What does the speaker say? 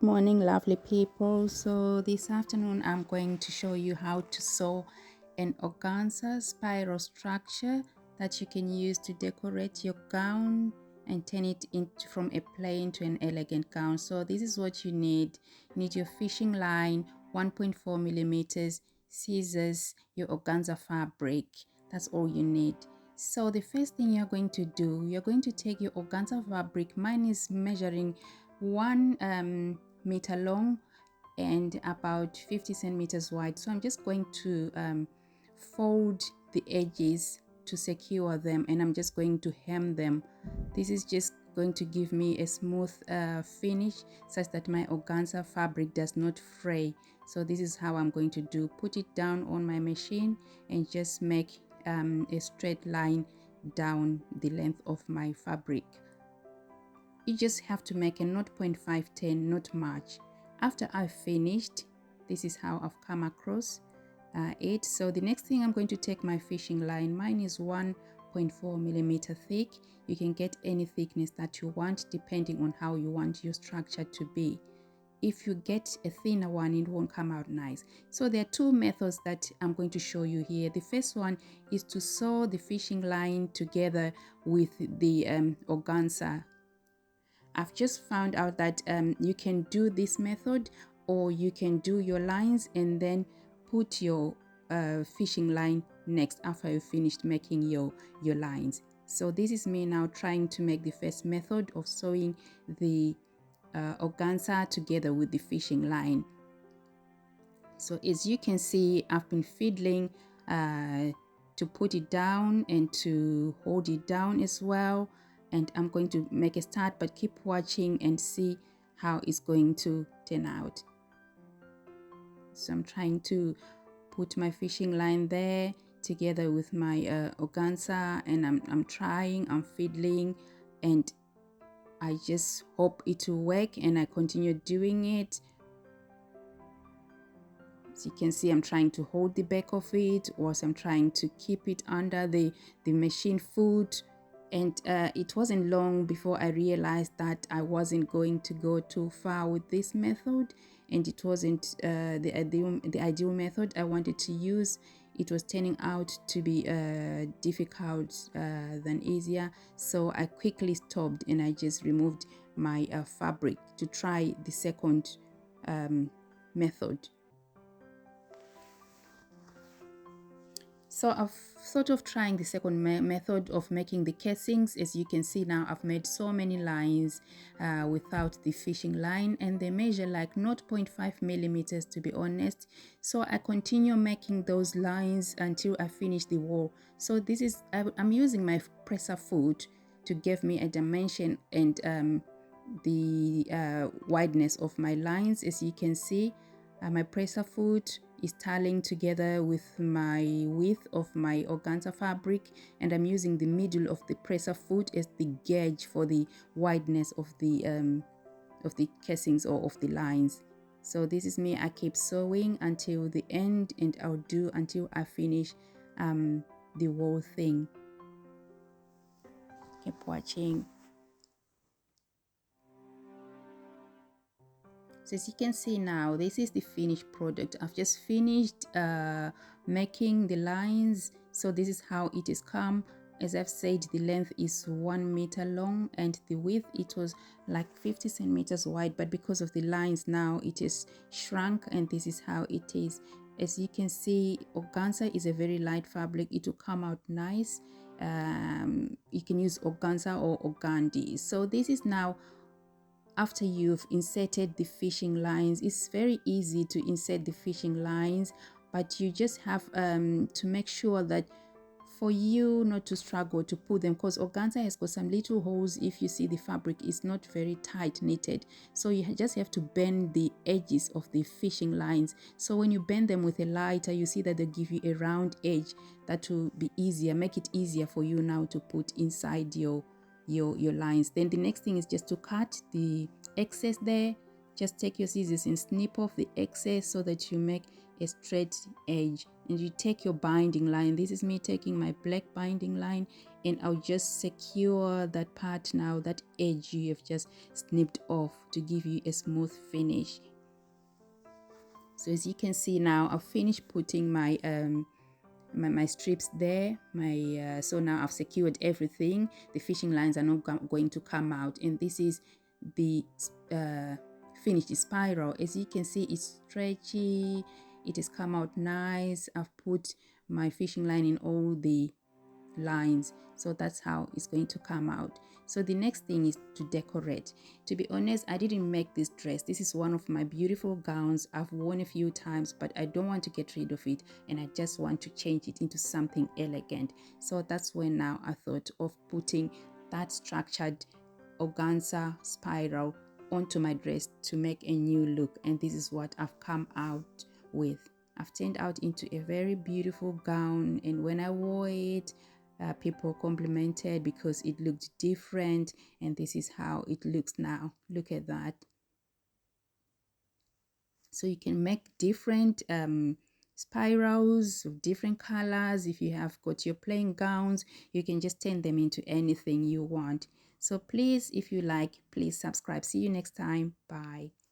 Morning, lovely people. So this afternoon I'm going to show you how to sew an organza spiral structure that you can use to decorate your gown and turn it into from a plain to an elegant gown. So this is what you need. You need your fishing line, 1.4 millimeters, scissors, your organza fabric. That's all you need. So the first thing you're going to do, you're going to take your organza fabric. Mine is measuring 1 meter long and about 50 centimeters wide. So I'm just going to fold the edges to secure them, and I'm just going to hem them. This is just going to give me a smooth finish such that my organza fabric does not fray. So this is how I'm going to do. Put it down on my machine and just make a straight line down the length of my fabric. You just have to make a 0.510, not much. After I've finished, this is how I've come across it. So the next thing, I'm going to take my fishing line. Mine is 1.4 millimeter thick. You can get any thickness that you want depending on how you want your structure to be. If you get a thinner one, it won't come out nice. So there are two methods that I'm going to show you here. The first one is to sew the fishing line together with the organza. I've just found out that you can do this method, or you can do your lines and then put your fishing line next after you finished making your lines. So this is me now trying to make the first method of sewing the organza together with the fishing line. So as you can see, I've been fiddling to put it down and to hold it down as well. And I'm going to make a start, but keep watching and see how it's going to turn out. So I'm trying to put my fishing line there together with my organza, and I'm fiddling, and I just hope it will work, and I continue doing it. As you can see, I'm trying to hold the back of it, whilst I'm trying to keep it under the machine foot. And it wasn't long before I realized that I wasn't going to go too far with this method, and it wasn't the ideal method I wanted to use. It was turning out to be difficult than easier. So I quickly stopped and I just removed my fabric to try the second method. So I've sort of trying the second method of making the casings. As you can see now, I've made so many lines without the fishing line, and they measure like 0.5 millimeters to be honest. So I continue making those lines until I finish the wall. So this is, I'm using my presser foot to give me a dimension and the wideness of my lines. As you can see, my presser foot is tying together with my width of my organza fabric, and I'm using the middle of the presser foot as the gauge for the wideness of the casings or of the lines. So this is me. I keep sewing until the end, and I'll do until I finish the whole thing. Keep watching. So as you can see now, this is the finished product. I've just finished making the lines. So this is how it is come. As I've said, the length is 1 meter long, and the width, it was like 50 centimeters wide, but because of the lines now it is shrunk, and this is how it is. As you can see, organza is a very light fabric. It will come out nice. You can use organza or organdi. So this is now after you've inserted the fishing lines. It's very easy to insert the fishing lines, but you just have to make sure that for you not to struggle to put them, because organza has got some little holes. If you see, the fabric is not very tight knitted, so you just have to bend the edges of the fishing lines. So when you bend them with a lighter, you see that they give you a round edge that will be easier, make it easier for you now to put inside your lines. Then the next thing is just to cut the excess there. Just take your scissors and snip off the excess so that you make a straight edge, and you take your binding line. This is me taking my black binding line, and I'll just secure that part now, that edge you have just snipped off, to give you a smooth finish. So as you can see now, I've finished putting my my strips there. So now I've secured everything. The fishing lines are not going to come out, and this is the finished spiral. As you can see, it's stretchy, it has come out nice. I've put my fishing line in all the lines, so that's how it's going to come out. So the next thing is to decorate. To be honest, I didn't make this dress. This is one of my beautiful gowns. I've worn a few times, but I don't want to get rid of it, and I just want to change it into something elegant. So that's when now I thought of putting that structured organza spiral onto my dress to make a new look, and this is what I've come out with. I've turned out into a very beautiful gown, and when I wore it, people complimented because it looked different, and this is how it looks now. Look at that. So you can make different spirals of different colors. If you have got your plain gowns, you can just turn them into anything you want. So please, if you like, please subscribe. See you next time. Bye.